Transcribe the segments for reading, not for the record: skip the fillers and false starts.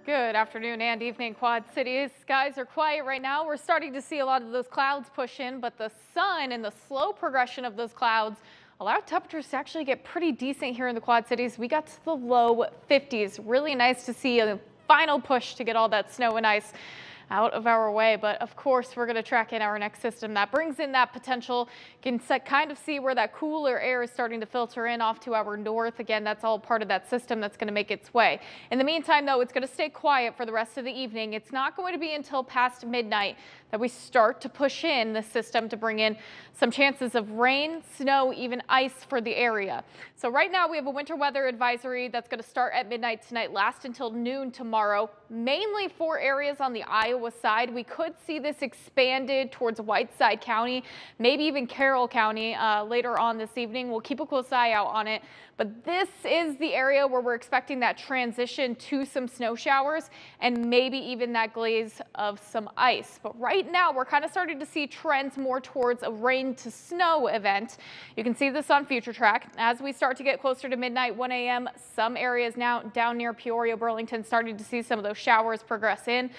Good afternoon and evening, Quad Cities. Skies are quiet right now. We're starting to see a lot of those clouds push in, but the sun and the slow progression of those clouds allow temperatures to actually get pretty decent here in the Quad Cities. We got to the low 50s. Really nice to see a final push to get all that snow and ice out of our way. But of course, we're going to track in our next system that brings in that potential. You can kind of see where that cooler air is starting to filter in off to our north. Again, that's all part of that system that's going to make its way. In the meantime, though, it's going to stay quiet for the rest of the evening. It's not going to be until past midnight that we start to push in the system to bring in some chances of rain, snow, even ice for the area. So right now we have a winter weather advisory that's going to start at midnight tonight, last until noon tomorrow, mainly for areas on the Iowa side. We could see this expanded towards Whiteside County, maybe even Carroll County later on this evening. We'll keep a close eye out on it. But this is the area where we're expecting that transition to some snow showers and maybe even that glaze of some ice. But right now we're kind of starting to see trends more towards a rain to snow event. You can see this on Future Track. As we start to get closer to midnight, 1 a.m., some areas now down near Peoria, Burlington, starting to see some of those showers progress in.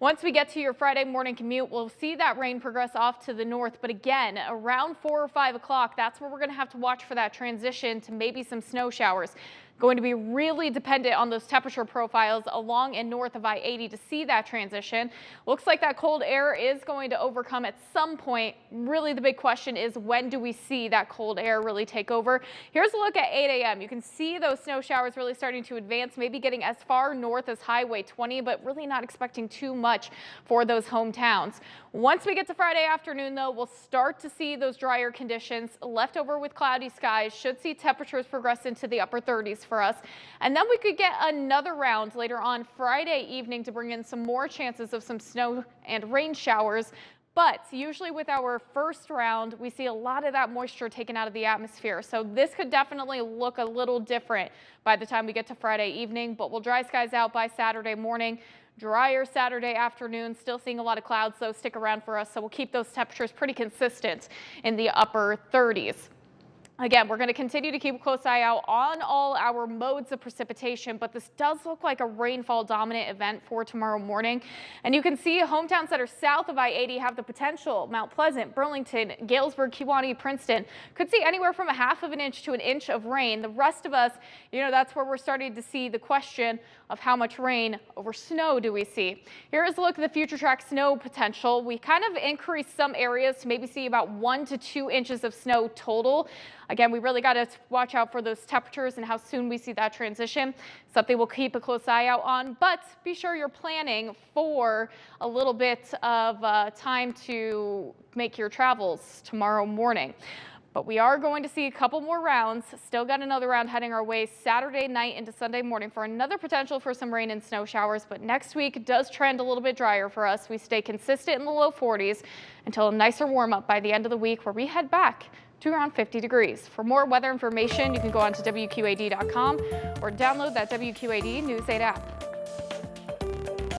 Once we get to your Friday morning commute, we'll see that rain progress off to the north. But again, around 4 or 5 o'clock, that's where we're going to have to watch for that transition to maybe some snow showers. Going to be really dependent on those temperature profiles along and north of I-80 to see that transition. Looks like that cold air is going to overcome at some point. Really the big question is, when do we see that cold air really take over? Here's a look at 8 a.m. You can see those snow showers really starting to advance, maybe getting as far north as Highway 20, but really not expecting too much for those hometowns. Once we get to Friday afternoon, though, we'll start to see those drier conditions left over with cloudy skies. Should see temperatures progress into the upper 30s for us. And then we could get another round later on Friday evening to bring in some more chances of some snow and rain showers. But usually with our first round, we see a lot of that moisture taken out of the atmosphere. So this could definitely look a little different by the time we get to Friday evening, but we'll dry skies out by Saturday morning. Drier Saturday afternoon, still seeing a lot of clouds, though, stick around for us. So we'll keep those temperatures pretty consistent in the upper 30s. Again, we're going to continue to keep a close eye out on all our modes of precipitation, but this does look like a rainfall dominant event for tomorrow morning. And you can see hometowns that are south of I-80 have the potential. Mount Pleasant, Burlington, Galesburg, Kewanee, Princeton could see anywhere from 1/2 inch to 1 inch of rain. The rest of us, that's where we're starting to see the question of how much rain over snow do we see. Here is a look at the Future Track snow potential. We kind of increased some areas to maybe see about 1 to 2 inches of snow total. Again, we really got to watch out for those temperatures and how soon we see that transition. Something we'll keep a close eye out on, but be sure you're planning for a little bit of time to make your travels tomorrow morning. But we are going to see a couple more rounds. Still got another round heading our way Saturday night into Sunday morning for another potential for some rain and snow showers. But next week does trend a little bit drier for us. We stay consistent in the low 40s until a nicer warm up by the end of the week, where we head back to around 50 degrees. For more weather information, you can go on to WQAD.com or download that WQAD News 8 app.